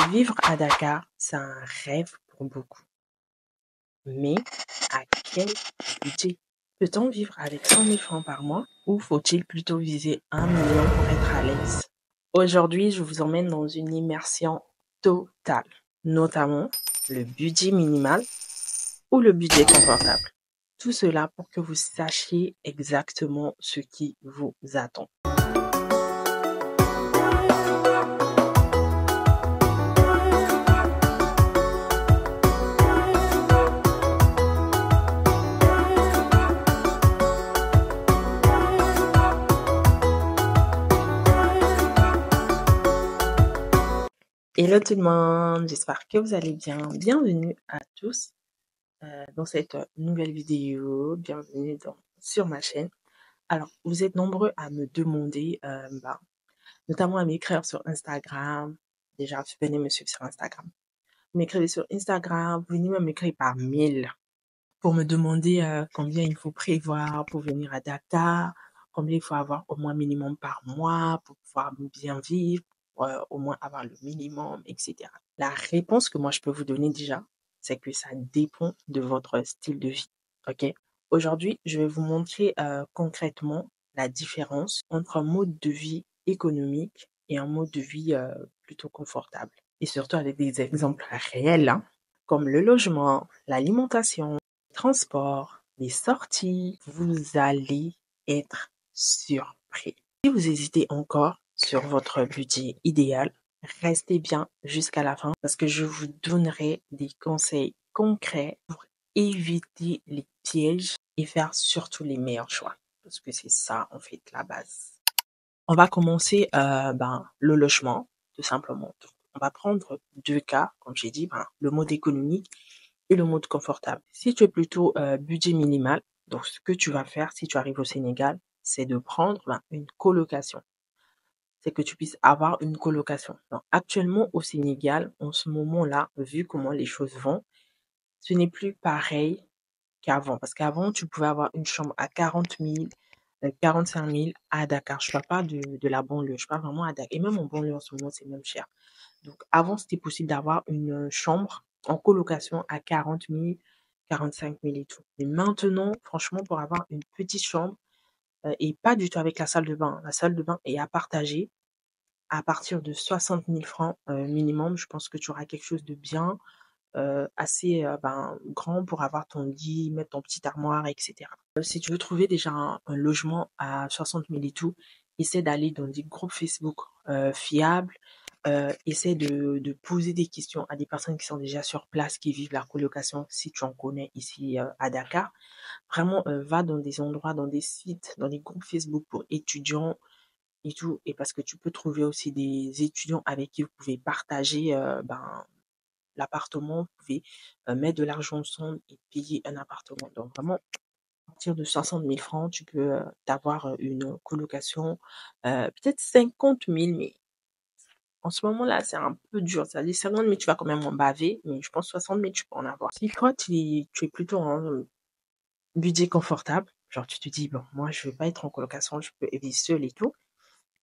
Vivre à Dakar, c'est un rêve pour beaucoup. Mais à quel budget? Peut-on vivre avec 100 000 francs par mois ou faut-il plutôt viser 1 million pour être à l'aise? Aujourd'hui, je vous emmène dans une immersion totale, notamment le budget minimal ou le budget confortable. Tout cela pour que vous sachiez exactement ce qui vous attend. Hello tout le monde, j'espère que vous allez bien. Bienvenue à tous dans cette nouvelle vidéo. Bienvenue sur ma chaîne. Alors, vous êtes nombreux à me demander, notamment à m'écrire sur Instagram. Déjà, venez me suivre sur Instagram. Vous m'écrivez sur Instagram, vous venez même m'écrire par mail pour me demander combien il faut prévoir pour venir à Dakar, combien il faut avoir au moins minimum par mois pour pouvoir bien vivre, au moins avoir le minimum, etc. La réponse que moi je peux vous donner déjà, c'est que ça dépend de votre style de vie. Ok? Aujourd'hui, je vais vous montrer concrètement la différence entre un mode de vie économique et un mode de vie plutôt confortable. Et surtout avec des exemples réels, hein, comme le logement, l'alimentation, le transport, les sorties. Vous allez être surpris. Si vous hésitez encore sur votre budget idéal, restez bien jusqu'à la fin parce que je vous donnerai des conseils concrets pour éviter les pièges et faire surtout les meilleurs choix. Parce que c'est ça, en fait, la base. On va commencer le logement, tout simplement. Donc, on va prendre deux cas, comme j'ai dit, le mode économique et le mode confortable. Si tu es plutôt budget minimal, donc ce que tu vas faire si tu arrives au Sénégal, c'est de prendre une colocation. C'est que tu puisses avoir une colocation. Donc, actuellement au Sénégal, en ce moment-là, vu comment les choses vont, ce n'est plus pareil qu'avant. Parce qu'avant, tu pouvais avoir une chambre à 40 000, 45 000 à Dakar. Je ne parle pas de la banlieue, je parle vraiment à Dakar. Et même en banlieue, en ce moment, c'est même cher. Donc, avant, c'était possible d'avoir une chambre en colocation à 40 000, 45 000 et tout. Mais maintenant, franchement, pour avoir une petite chambre, et pas du tout avec la salle de bain est à partager à partir de 60 000 francs minimum. Je pense que tu auras quelque chose de bien, assez grand pour avoir ton lit, mettre ton petit armoire, etc. Si tu veux trouver déjà un logement à 60 000 et tout, essaie d'aller dans des groupes Facebook fiables. Essaie de poser des questions à des personnes qui sont déjà sur place, qui vivent la colocation, si tu en connais ici à Dakar. Vraiment, va dans des endroits, dans des sites, dans des groupes Facebook pour étudiants et tout. Et parce que tu peux trouver aussi des étudiants avec qui vous pouvez partager l'appartement, vous pouvez mettre de l'argent ensemble et payer un appartement. Donc vraiment, à partir de 60 000 francs, tu peux t'avoir une colocation, peut-être 50 000, mais en ce moment-là, c'est un peu dur. C'est-à-dire 50 000, tu vas quand même en baver, mais je pense 60 000, tu peux en avoir. Si toi, tu es plutôt en budget confortable, genre tu te dis, bon, moi, je ne veux pas être en colocation, je peux vivre seule et tout,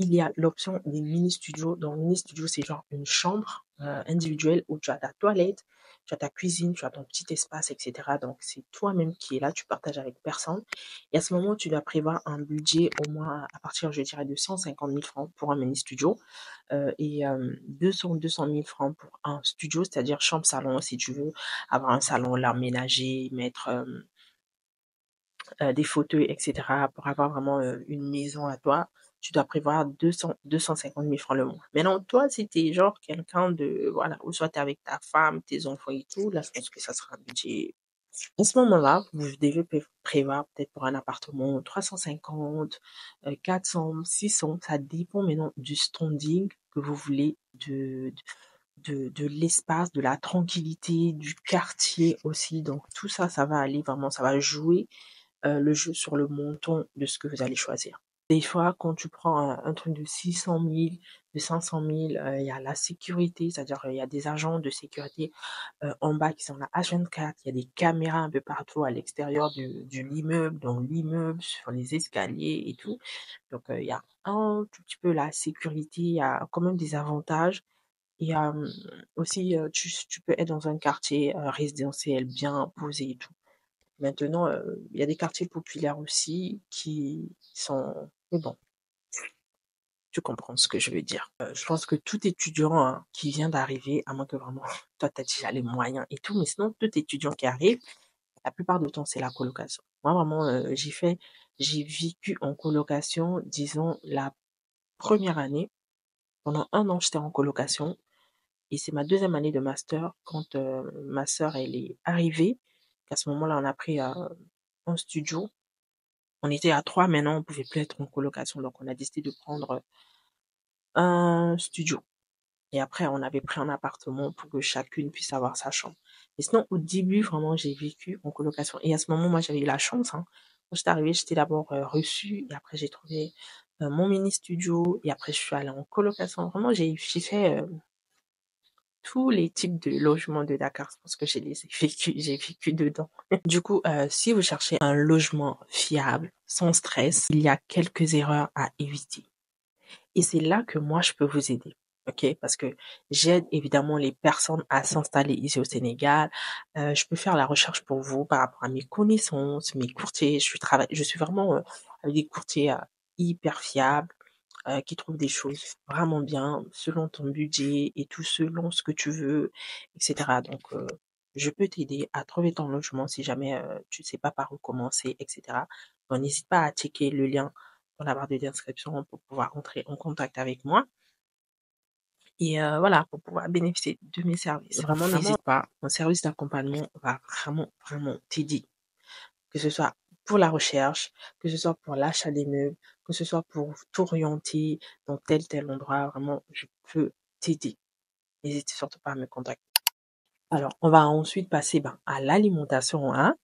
il y a l'option des mini-studios. Donc, mini-studio, c'est genre une chambre individuelle où tu as ta toilette, tu as ta cuisine, tu as ton petit espace, etc. Donc, c'est toi-même qui es là, tu partages avec personne. Et à ce moment, tu dois prévoir un budget au moins à partir, je dirais, de 150 000 francs pour un mini-studio et 200 000 francs pour un studio, c'est-à-dire chambre-salon, si tu veux avoir un salon, l'aménager, mettre des fauteuils, etc. Pour avoir vraiment une maison à toi, tu dois prévoir 250 000 francs le mois. Maintenant, toi, si tu es genre quelqu'un de, voilà, ou soit tu es avec ta femme, tes enfants et tout, là, je pense que ça sera un budget. À ce moment-là, vous devez prévoir peut-être pour un appartement 350, 400, 600, ça dépend maintenant du standing que vous voulez, de l'espace, de la tranquillité, du quartier aussi. Donc tout ça, ça va aller vraiment, ça va jouer le jeu sur le montant de ce que vous allez choisir. Des fois, quand tu prends un truc de 600 000, de 500 000, il y a la sécurité, c'est-à-dire il y a des agents de sécurité en bas qui sont là H24, il y a des caméras un peu partout à l'extérieur de l'immeuble, dans l'immeuble, sur les escaliers et tout. Donc il y a un tout petit peu la sécurité, il y a quand même des avantages. Et aussi, tu peux être dans un quartier résidentiel bien posé et tout. Maintenant, il y a des quartiers populaires aussi qui sont... Mais bon, tu comprends ce que je veux dire. Je pense que tout étudiant hein, qui vient d'arriver, à moins que vraiment toi, tu as déjà les moyens et tout, mais sinon, tout étudiant qui arrive, la plupart du temps, c'est la colocation. Moi, vraiment, j'ai vécu en colocation, disons, la première année. Pendant 1 an, j'étais en colocation. Et c'est ma deuxième année de master quand ma sœur, elle est arrivée. À ce moment-là, on a pris un studio. On était à 3, maintenant, on pouvait plus être en colocation. Donc, on a décidé de prendre un studio. Et après, on avait pris un appartement pour que chacune puisse avoir sa chambre. Et sinon, au début, vraiment, j'ai vécu en colocation. Et à ce moment, moi, j'avais eu la chance. Hein. Quand j'étais arrivée, j'étais d'abord reçue. Et après, j'ai trouvé mon mini studio. Et après, je suis allée en colocation. Vraiment, j'ai fait tous les types de logements de Dakar. Je pense que j'ai vécu dedans. Du coup, si vous cherchez un logement fiable, sans stress, il y a quelques erreurs à éviter. Et c'est là que moi, je peux vous aider. OK? Parce que j'aide évidemment les personnes à s'installer ici au Sénégal. Je peux faire la recherche pour vous par rapport à mes connaissances, mes courtiers. Je suis vraiment avec des courtiers hyper fiables qui trouvent des choses vraiment bien selon ton budget et tout selon ce que tu veux, etc. Donc, je peux t'aider à trouver ton logement si jamais tu ne sais pas par où commencer, etc. Donc, n'hésite pas à checker le lien dans la barre de description pour pouvoir entrer en contact avec moi et voilà, pour pouvoir bénéficier de mes services. Vraiment, n'hésite pas. Mon service d'accompagnement va vraiment, vraiment t'aider. Que ce soit pour la recherche, que ce soit pour l'achat des meubles, que ce soit pour t'orienter dans tel endroit. Vraiment, je peux t'aider. N'hésite surtout pas à me contacter. Alors, on va ensuite passer à l'alimentation, hein,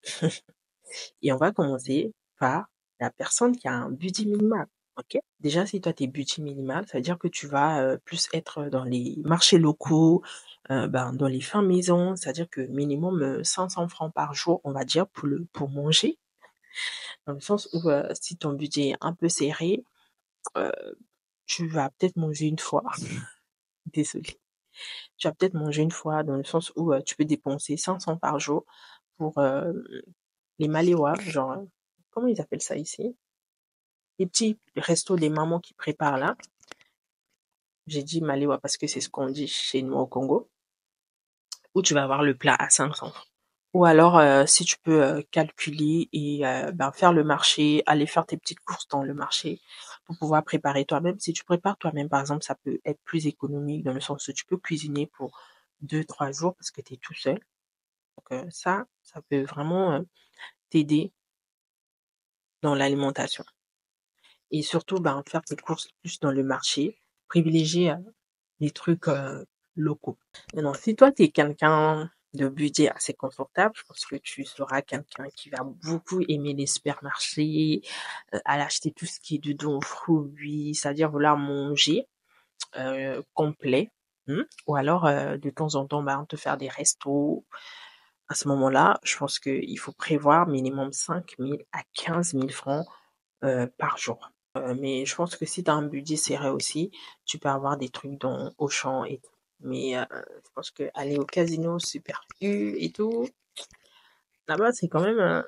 et on va commencer par la personne qui a un budget minimal. Ok. Déjà, si toi, tes budget minimal, ça veut dire que tu vas plus être dans les marchés locaux, dans les fins maison, c'est-à-dire que minimum 500 francs par jour, on va dire, pour manger. Dans le sens où si ton budget est un peu serré, euh, tu vas peut-être manger une fois. Désolée. Tu vas peut-être manger une fois dans le sens où tu peux dépenser 500 par jour pour les maléwas, genre, comment ils appellent ça ici? Les petits restos des mamans qui préparent là. J'ai dit maléwa parce que c'est ce qu'on dit chez nous au Congo, où tu vas avoir le plat à 500. Ou alors, si tu peux calculer et faire le marché, aller faire tes petites courses dans le marché pour pouvoir préparer toi-même. Si tu prépares toi-même, par exemple, ça peut être plus économique dans le sens où tu peux cuisiner pour 2, 3 jours parce que tu es tout seul. Donc ça peut vraiment t'aider dans l'alimentation. Et surtout, faire tes courses plus dans le marché, privilégier les trucs locaux. Maintenant, si toi, tu es quelqu'un de budget assez confortable, je pense que tu seras quelqu'un qui va beaucoup aimer les supermarchés, aller acheter tout ce qui est dedans, fruits, c'est-à-dire vouloir manger complet. Ou alors, de temps en temps, te faire des restos. À ce moment-là, je pense qu'il faut prévoir minimum 5 000 à 15 000 francs par jour. Mais je pense que si tu as un budget serré aussi, tu peux avoir des trucs dans Auchan et tout. Mais je pense que aller au casino, Super U et tout, là-bas, c'est quand même...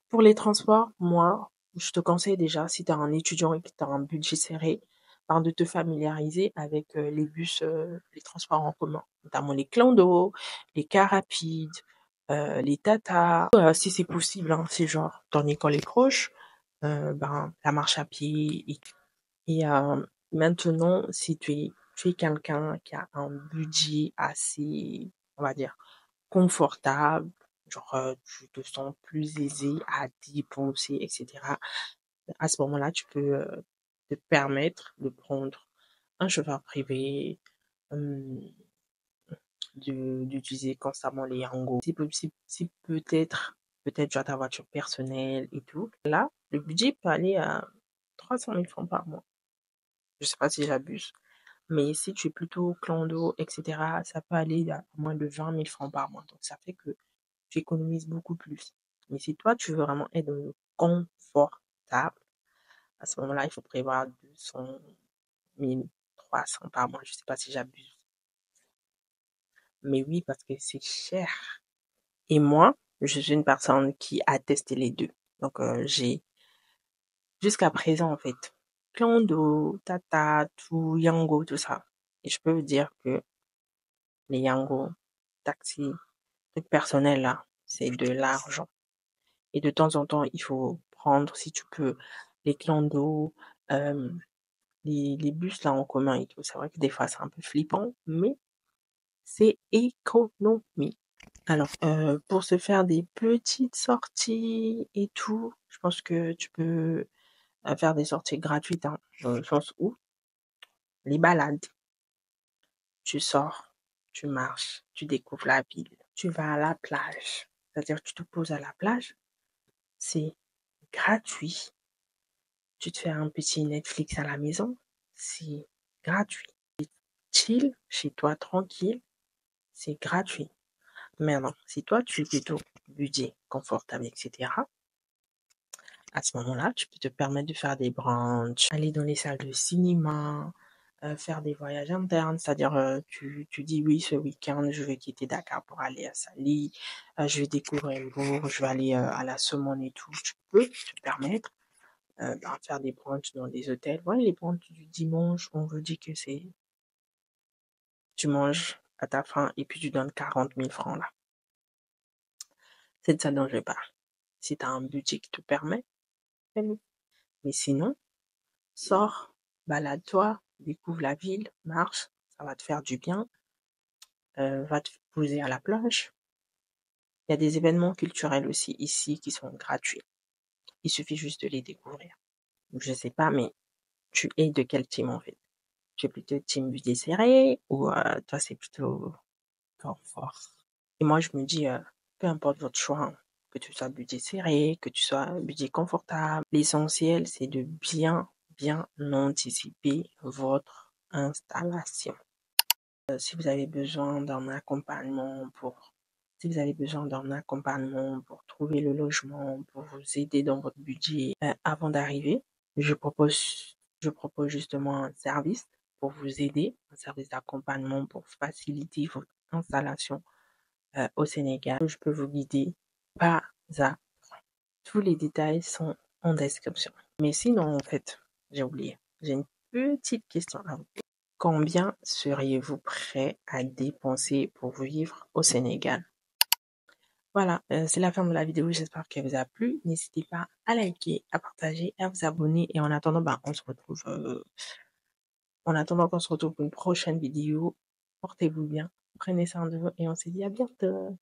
Pour les transports, moi, je te conseille déjà, si tu es un étudiant et que tu as un budget serré, de te familiariser avec les bus, les transports en commun, notamment les clando, les cars rapides, les Tata. Si c'est possible, hein, c'est genre ton école est proche, la marche à pied et maintenant, si tu es quelqu'un qui a un budget assez, on va dire, confortable, genre tu te sens plus aisé à dépenser, etc. À ce moment-là, tu peux te permettre de prendre un chauffeur privé, d'utiliser constamment les Yango. Si peut-être tu as ta voiture personnelle et tout. Là, le budget peut aller à 300 000 francs par mois. Je sais pas si j'abuse. Mais si tu es plutôt clando, etc., ça peut aller à moins de 20 000 francs par mois. Donc, ça fait que tu économises beaucoup plus. Mais si toi, tu veux vraiment être dans le confortable, à ce moment-là, il faut prévoir 200 000, 300 par mois. Je sais pas si j'abuse. Mais oui, parce que c'est cher. Et moi, je suis une personne qui a testé les deux. Donc, j'ai, jusqu'à présent, en fait, Clando, Tata, tout, Yango, tout ça. Et je peux vous dire que les Yango, taxi, trucs personnels, là, c'est de l'argent. Et de temps en temps, il faut prendre, si tu peux, les Clando, euh, les bus, là, en commun et tout. C'est vrai que des fois, c'est un peu flippant, mais c'est économie. Alors, pour se faire des petites sorties et tout, je pense que tu peux faire des sorties gratuites, hein, dans le sens où les balades, tu sors, tu marches, tu découvres la ville, tu vas à la plage. C'est-à-dire que tu te poses à la plage, c'est gratuit. Tu te fais un petit Netflix à la maison, c'est gratuit. Chill, chez toi, tranquille, c'est gratuit. Maintenant, si toi, tu es plutôt budget confortable, etc., à ce moment-là, tu peux te permettre de faire des brunchs, aller dans les salles de cinéma, faire des voyages internes, c'est-à-dire tu dis oui, ce week-end, je vais quitter Dakar pour aller à Sali, je vais découvrir Mbourg, je vais aller à la Somone et tout. Tu peux te permettre faire des brunchs dans des hôtels. Ouais, les brunchs du dimanche, on veut dire que c'est tu manges à ta faim et puis tu donnes 40 000 francs là. C'est de ça dont je parle. Si tu as un budget qui te permet, fais-le. Mais sinon, sors, balade-toi, découvre la ville, marche, ça va te faire du bien, va te poser à la plage. Il y a des événements culturels aussi ici qui sont gratuits. Il suffit juste de les découvrir. Je sais pas, mais tu es de quel team en fait? Tu es plutôt team budget serré ou toi c'est plutôt confort? Et moi je me dis, peu importe votre choix, hein, que tu sois budget serré, que tu sois budget confortable, l'essentiel c'est de bien anticiper votre installation. Si vous avez besoin d'un accompagnement pour si vous avez besoin d'un accompagnement pour trouver le logement, pour vous aider dans votre budget avant d'arriver, je propose je propose justement un service pour vous aider, un service d'accompagnement pour faciliter votre installation au Sénégal. Je peux vous guider pas à tous les détails sont en description. Mais sinon, en fait, j'ai oublié. J'ai une petite question à vous. Combien seriez-vous prêt à dépenser pour vivre au Sénégal? Voilà, c'est la fin de la vidéo. J'espère qu'elle vous a plu. N'hésitez pas à liker, à partager, à vous abonner. Et en attendant, en attendant qu'on se retrouve pour une prochaine vidéo, portez-vous bien, prenez soin de vous et on se dit à bientôt.